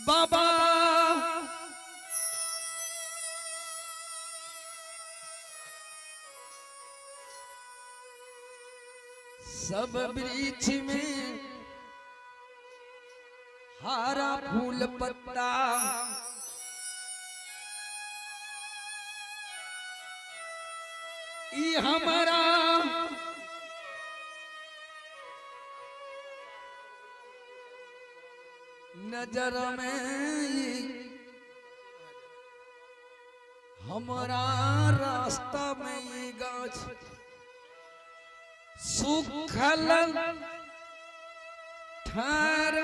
बाबा सब वृक्ष में हरा फूल पत्ता ई हमारा नजर में हमारा रास्ता में ये गाछ सुखल ठार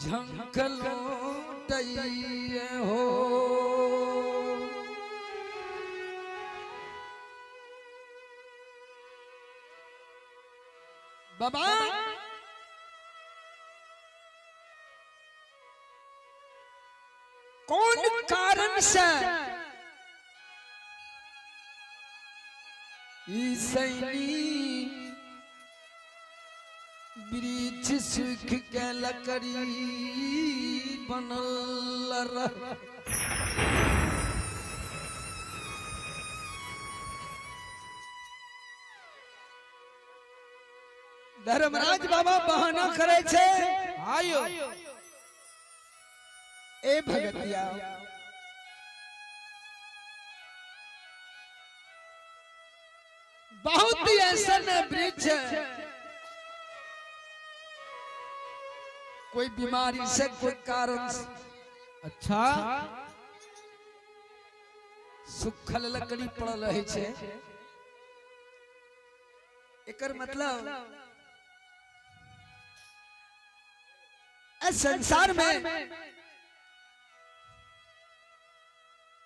झंकलो टइए हो बाबा कौन कारण से ईसैनी वृक्ष सूख के लकड़ी बनल रह धर्मराज बाबा बहाना करे छे आयो ए भगतिया बहुत ही ऐसा वृक्ष कोई बीमारी से कोई कारण से अच्छा सुखल लकड़ी पड़ल रहे छे एकर मतलब इस संसार में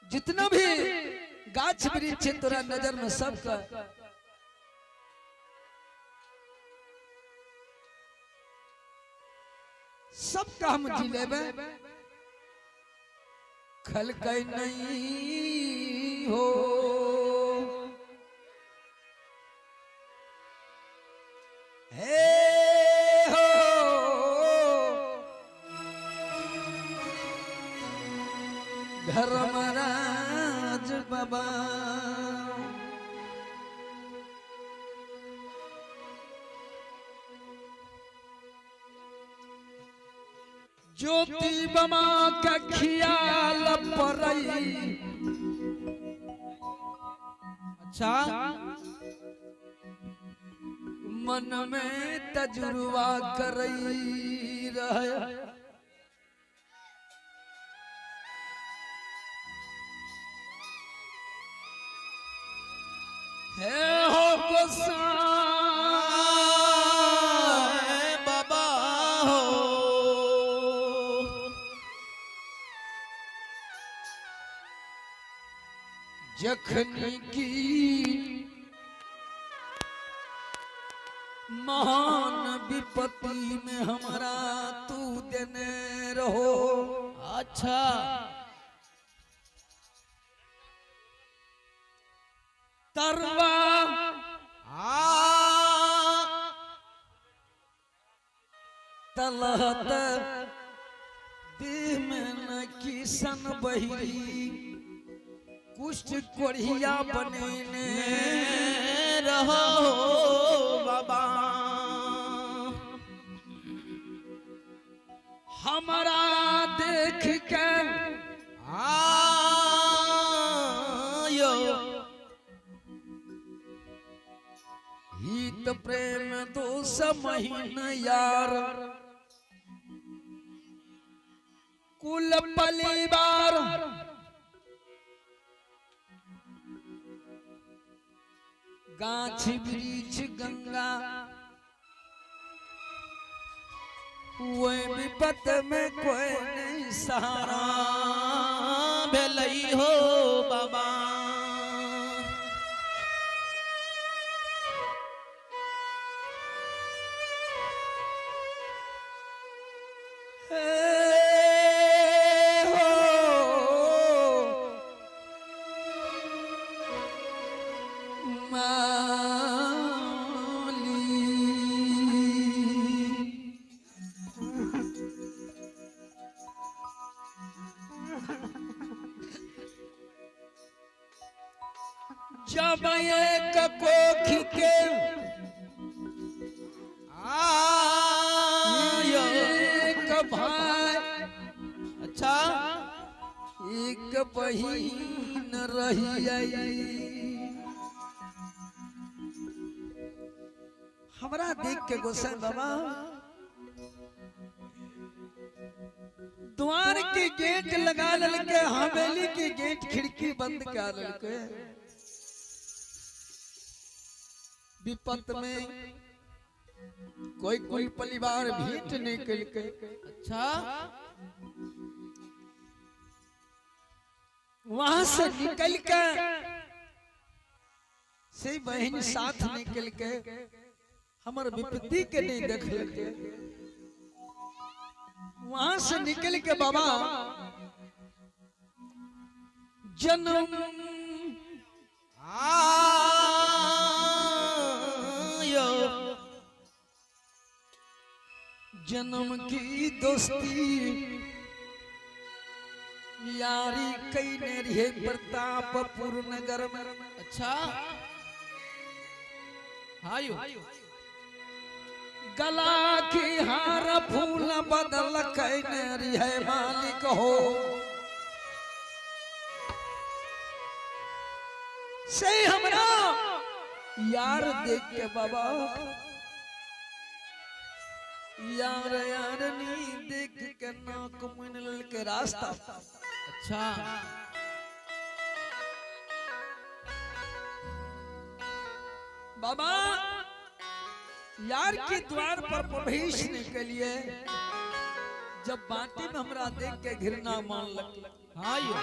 जितना भी गाछ वृक्ष तोरा नजर में सबका सबका हम जी लेबे खल कई नहीं हो हे हो धर्मराज बाबा ज्योति बमा का ख्याल परई अच्छा मन में तजुर्बा करई रहे हे हो गोसाई बाबा हो जखनी की महान विपत्ति में हमारा तू देने रहो अच्छा तरवा तलहत देह में न किसन बहिरी कुष्ठ कोढ़िया बनेने रहो बाबा हमारा देख के आयो हित प्रेम दोष महीन यार कुल परिवार गाछ वृक्ष गंगा वो विपत में कोई नहीं सहारा भेलई हो बाबा जब एक कोखी के एक भाई, अच्छा एक बहिन रही। हमरा देख के गोसाई बाबा द्वार के गेट लगा ललके, हवेली के गेट खिड़की बंद कर ललके। विपत में कोई कोई परिवार भेंट निकल के, अच्छा वहां से निकल के से बहन साथ निकल के हमर विपत्ति के नहीं देख लेते। वहां से निकल के बाबा जन्म जन्म की दोस्ती यारी कई ने रहे प्रतापपुर नगर में। अच्छा हायो गला की हार फूल बदल कई ने रहे मालिक हो। से हमरा यार देख के बाबा यार यार नी देख के नाक मुनल के रास्ता। अच्छा बाबा यार के द्वार पर प्रवेश के लिए जब बाटी में हमरा देख के घृणा मान लग। हायो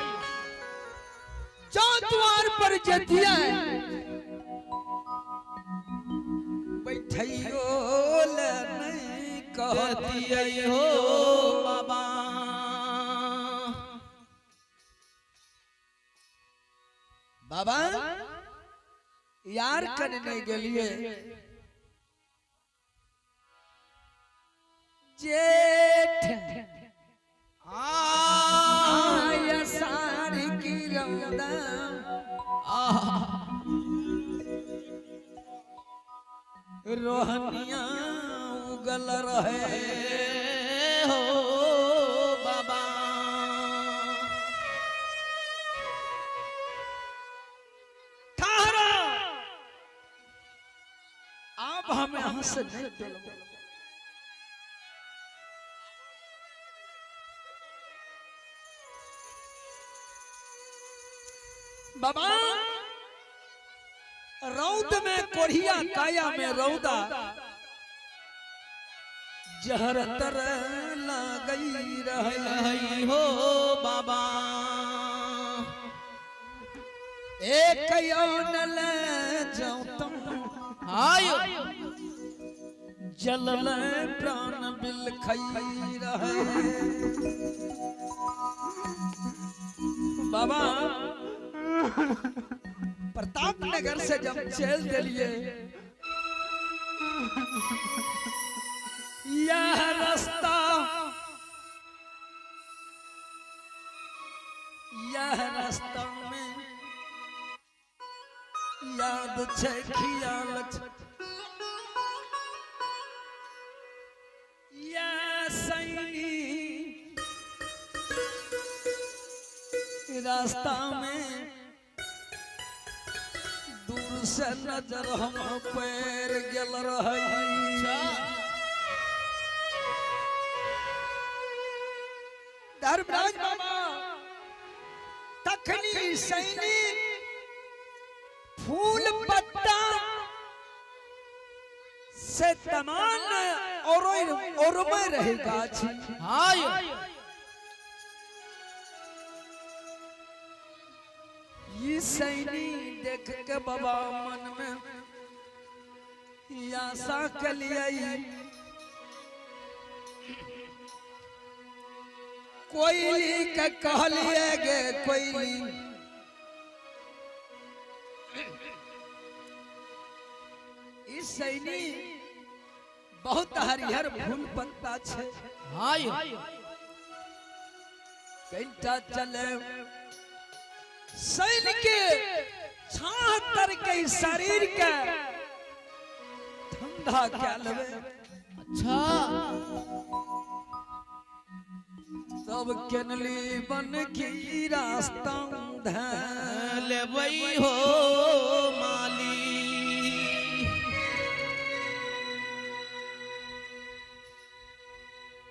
जो द्वार पर जतिया बैठियो ले नहीं कहती हो बाबा। बाबा यार करने के लिए जेठ आया सारी की रौदा रोहनिया उगल रहे हो बाबा। ठहरा आप हमें हंस नहीं दिलवा। बाबा रौद में कोढ़िया काया में रौदा जहर तर लगई रही हो बाबा। एक यौन ले जाऊं तुम हायो जलल प्राण बिल खई रहे। बाबा प्रताप नगर से जब चल दिलिए यह रास्ता में याद छे खियाल या सैनी रास्ता में दूर से नजर हम पैर गेल रही। धर्मराज बाबा तखनी सैनी फूल पत्ता से तमान और में रहेगा। हायो ये सैनी देख के बाबा मन में आशा कलियाई कोयली के कहलिए गे कोयली इस सैनी बहुत हरिहर फूल पत्ता छे। हायो कईटा चले सैन के 76 के शरीर के ठंडा क्या लगे। अच्छा सब केनली बन की रास्ता ले वही हो माली।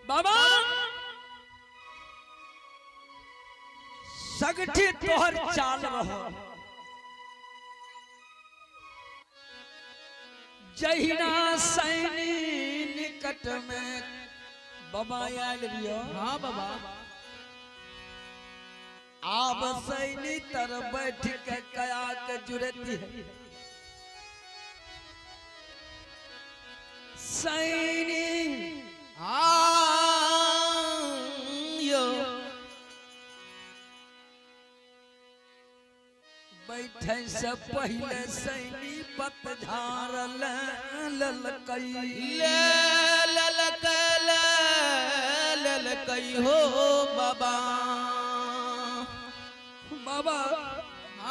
बाबा सगठी तोहर चाल रहो, जहिना सैनी निकट में बाबा आयल रियो। हाँ बाबा आब सैनी तर बैठ के कया के जुड़ती है। सैनी यो बैठे से पहले सैनी पतझार ललकई ललकई हो बाबा। बाबा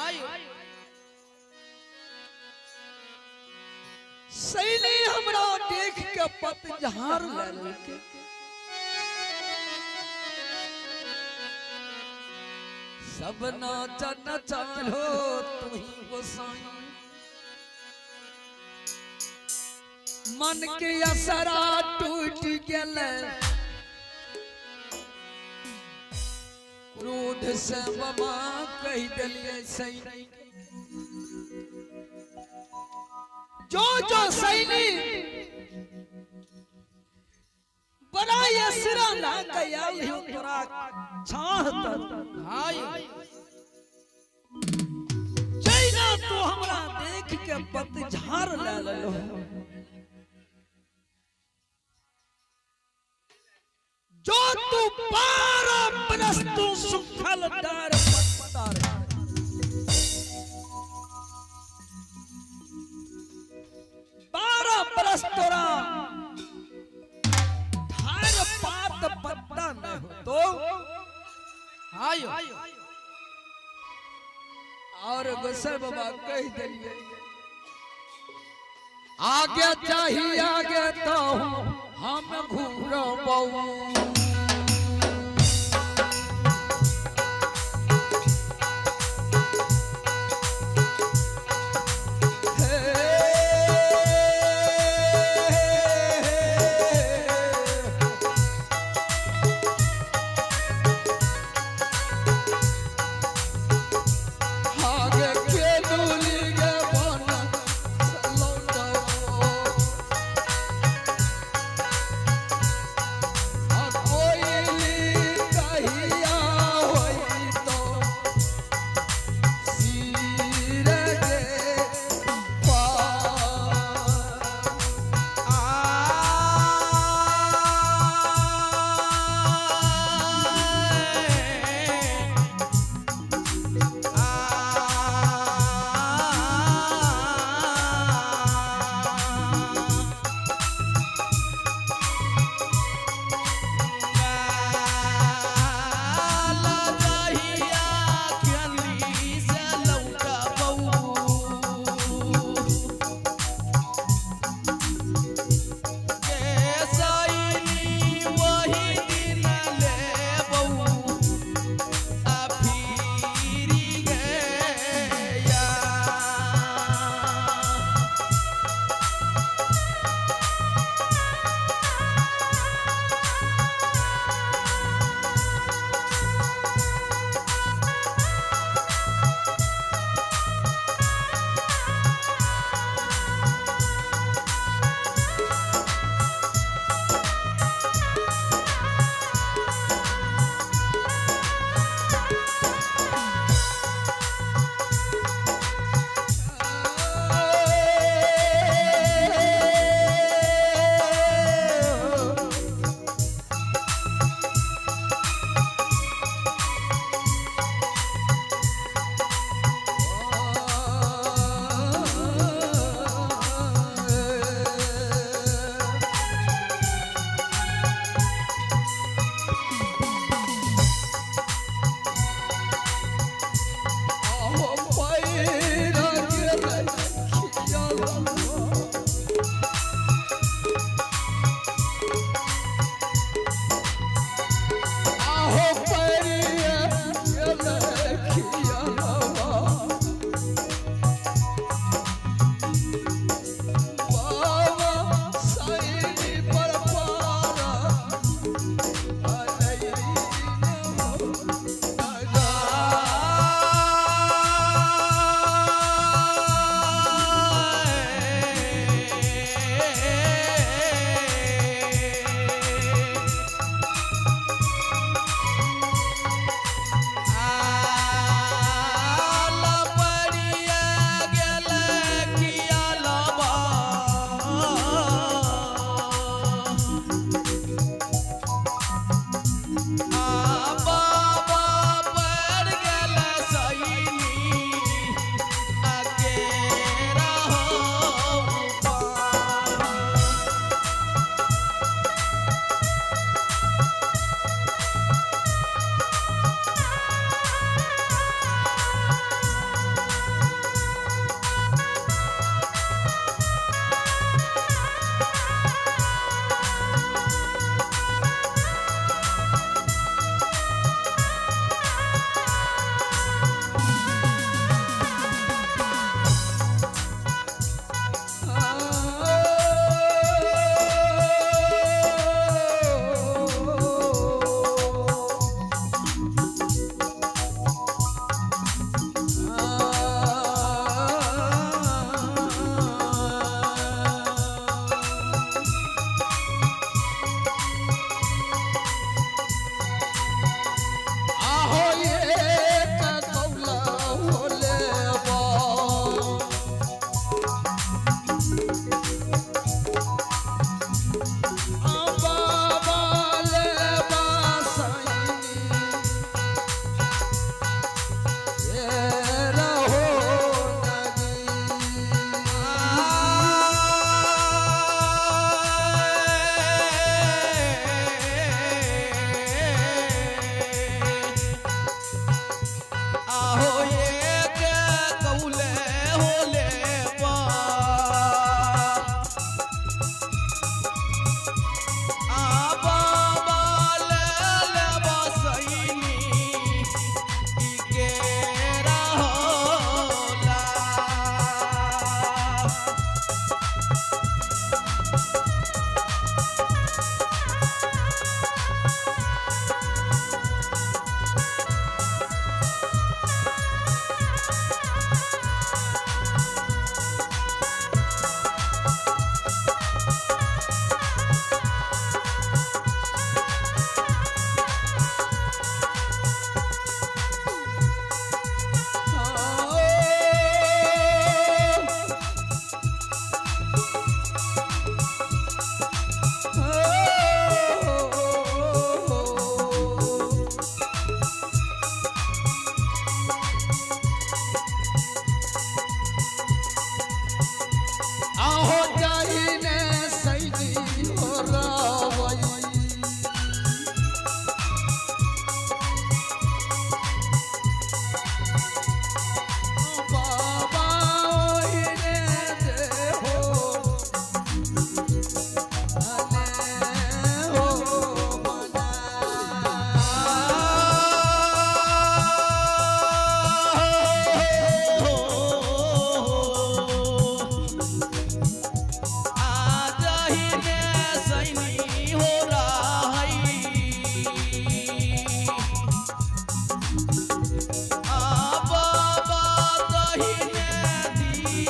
आयो सैनी हमरा देख के पतझार ललके। सब नाच नचालो तुही गोसाई, मन के असरा टूट गेले। क्रोध से बाबा कह दिलिए सैनी, जो जो सैनी बड़ा असरा ना गया तोरा छाह आयो जैना तू हमरा देख के पतझार ले लो। जो तू 12 बरस तू सुखल डार पत्तार, 12 बरस तोरा धार पात पत्ता न हो तो आयो और गोसाई बाबा कह दिलिए, आगे चाहिए आगे तो हम घूरबऊ।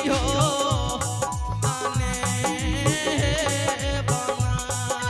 हो आने बनाए।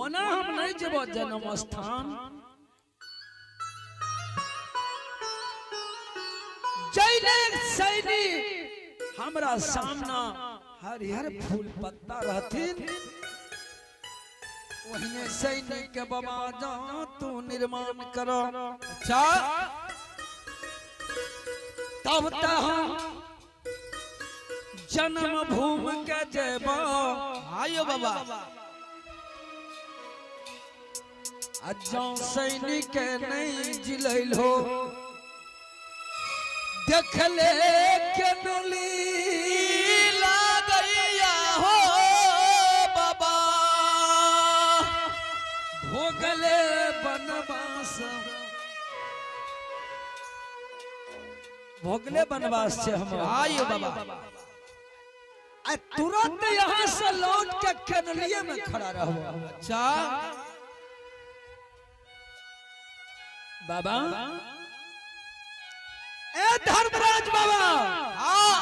ओना हम नहीं जेबो जन्म स्थान जैने सैनी हमरा सामना हरिहर फूल पत्ता रहथिन वहीने सैनी के बाबा जा तू निर्माण करो अच्छा तब तक जन्म भूमि के जेबो आयो बाबा अजो सैनिक के नहीं जिलैल हो देख ले के डोली लागैया हो बाबा भोगले बनवास से हम आयो बाबा तुरंत यहाँ से लौट के केनलिए में खड़ा रहो अच्छा बाबा ए धर्मराज बाबा हाँ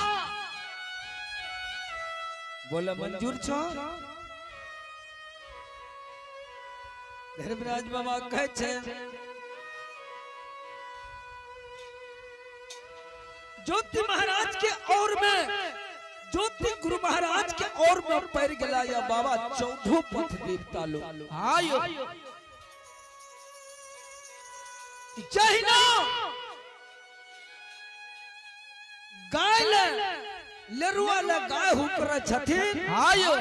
बोले मंजूर छो धर्मराज बाबा कहे छे ज्योति महाराज के और में ज्योति गुरु महाराज के और में पैर गला या बाबा 14 पथ देवता लोग आयो जहिना गाय लेरुआ ले गाय हुकर छथिन आयो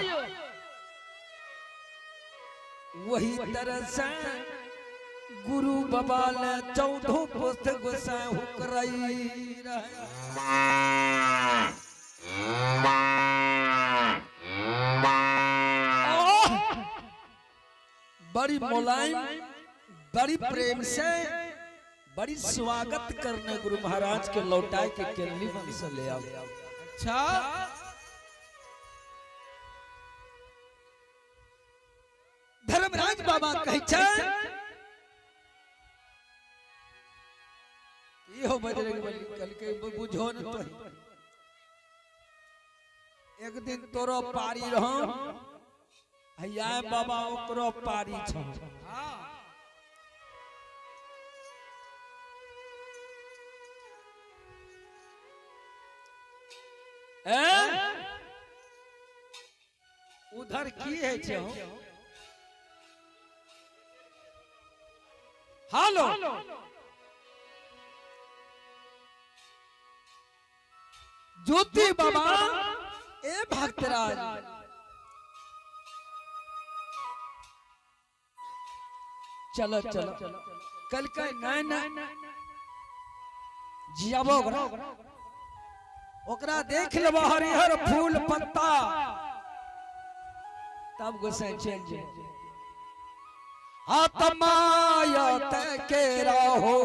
वही तरह से गुरु बाबा ले 14 पथ गोसाई हुकराई बड़ी मुलायम बड़ी प्रेम से बड़ी स्वागत करने गुरु महाराज के लौटाए के केरली वंश से ले आओ अच्छा धर्मराज बाबा कहे छे हो बजरंग बली कल के बुझो न तो एक दिन तोरो पारी रहो हैया बाबा ओकरो पारी छ उधर की है छे हेलो ज्योति बाबा ए भक्तराज चलो चलो कल का नहीं जियाबो ओकरा देख लेबो हरिहर फूल पत्ता तब गोसाई चल जे आत्मायत के रहो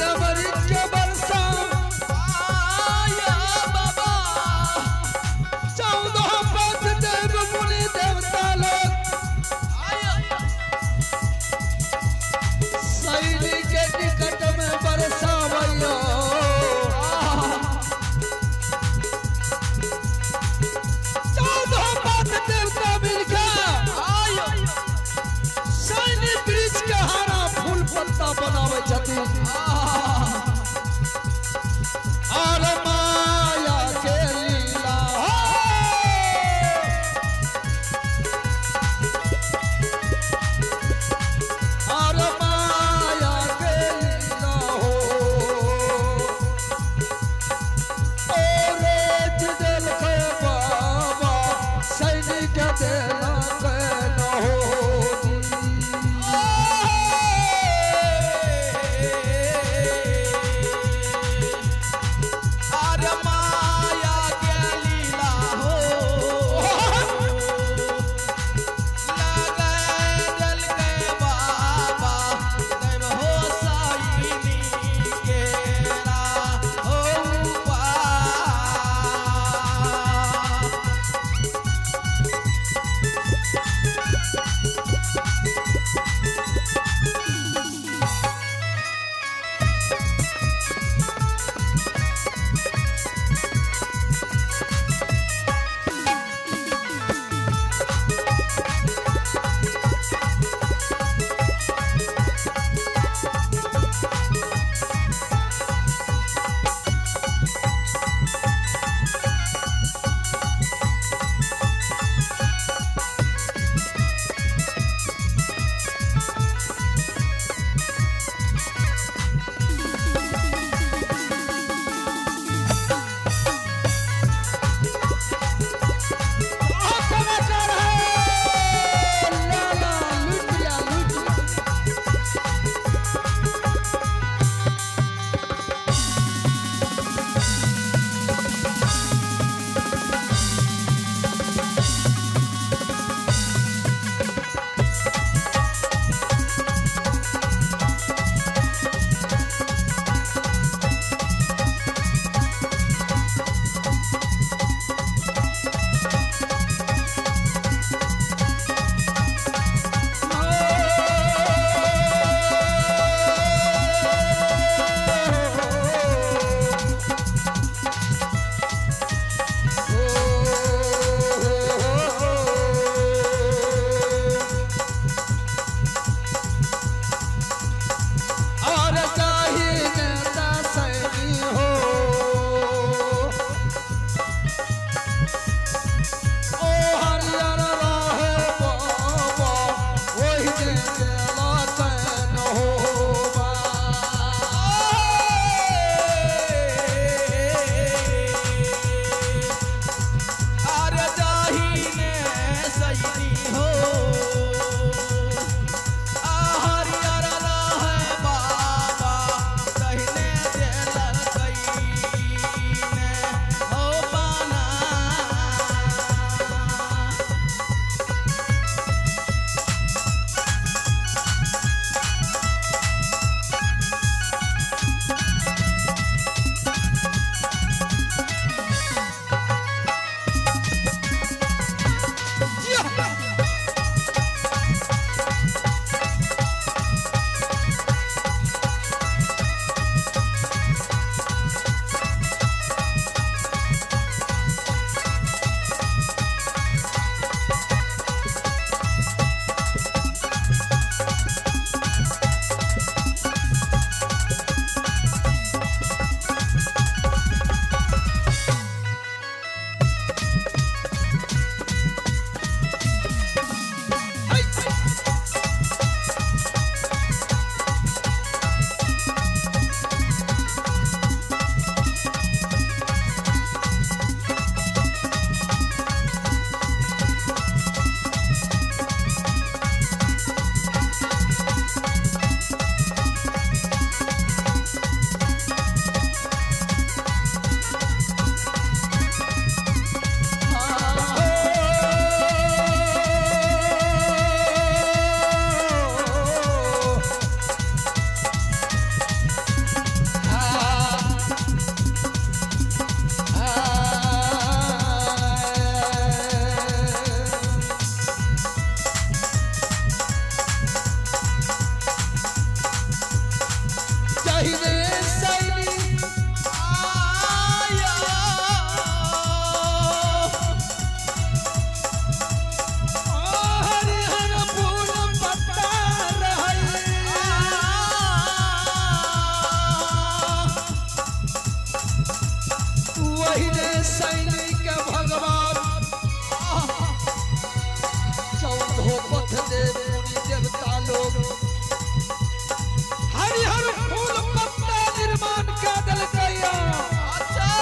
अमृत के वर्षा आया बाबा 14 पद देव मुनि देवता लोग शैली के निकट में बरसावैयो 14 पद देवता मिलकर शैली वृक्ष के हरा फूल पत्ता बनावे छथिन और माया के लीला और माया के लीला हो ओरेज दिल के बाबा सैनिक देना के न हो सैनिक भगवान चौदह पथ देव मुनि देवता लोग हरिहर फूल पत्ता निर्माण कर दिलकैया। अच्छा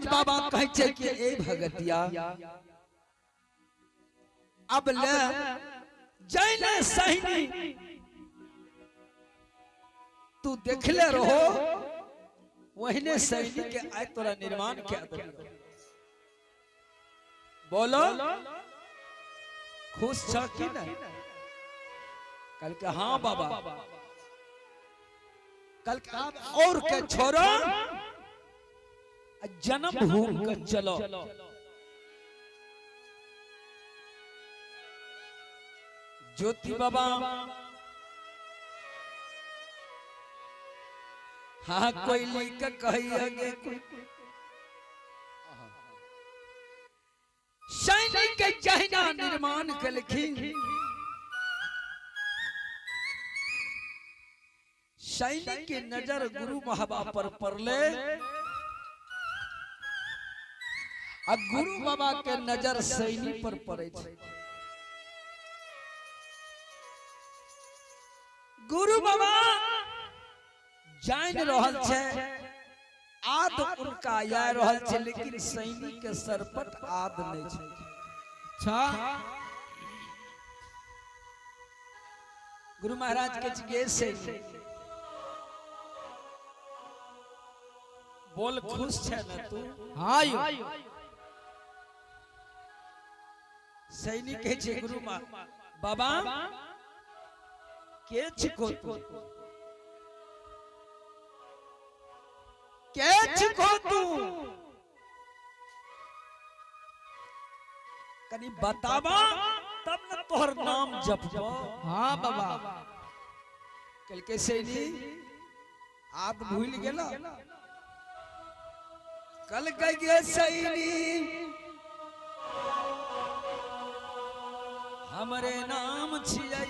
गिरिराज बाबा कहे छे कि ए भगतिया अब ले जैने सहिनी तू देखले रहो वहीने सैनिक के आय तोरा निर्माण के आदर बोलो खुश छ कि नहीं? कल के हाँ बाबा कल के और के छोरो जन्म भूमि के चलो ज्योति बाबा हाँ कोई लेकर कही आगे सैनिक के जहिना निर्माण कलखिन सैनिक की नजर गुरु महाबा पर पड़ले आ गुरु बाबा के नजर सैनिक पर पड़े छे। गुरु बाबा जान रहल छे आद उनका या रहल छे लेकिन सैनिक के सर पर आद नहीं छे। अच्छा गुरु महाराज के जिगे से बोल खुश छे ना तू? हाँ यो सैनिक के छे गुरु मां बाबा के छिको तू के छिको तू कनी बतावा तब न तोहर नाम जपबो। हाँ बाबा कल के सैनिक आप भूल गेला कल कह सैनिक हमरे नाम छियै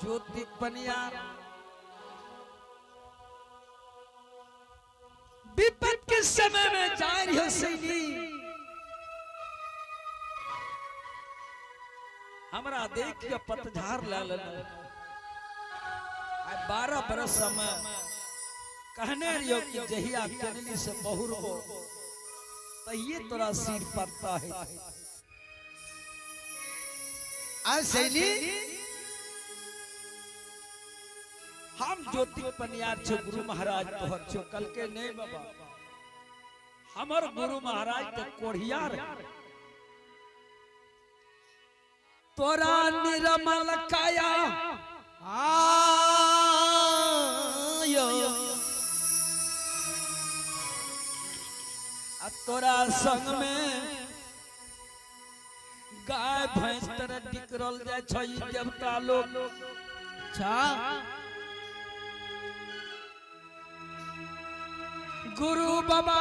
ज्योति पनियार विपत के समय में जा रही हो सैनिक हमरा देख के पतझार लाल 12 बरस में कहने रहियो कि जहिया कनली से बहुर हो तहिए तोरा सिर पड़ता है। आज सैनिक हम ज्योति पनियार छो गुरु महाराज तोहर छो कल के नहीं बाबा हमर गुरु महाराज के कोढ़ियार तोरा निर्मल काया आयो तोरा संग में गाय भैंस तरह टिकरल जाय छै देवता लोग। अच्छा गुरु बाबा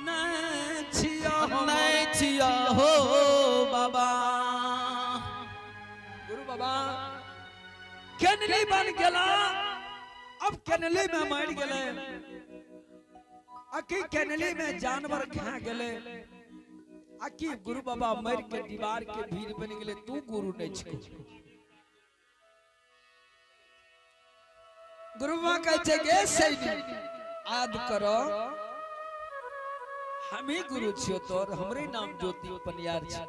नहीं छिया हो बाबा गुरु बाबा केनली बन गेला अब केनली में मर गेले अकी केनली में जानवर खा गेले अकी गुरु बाबा मर के दीवार के भीड़ बन गेले तू गुरु नहीं छिको। गुरु बाबा कहै छै गे सैनिक आद करो हम ही गुरु छियो तोर हमरे नाम ज्योति पनियार छै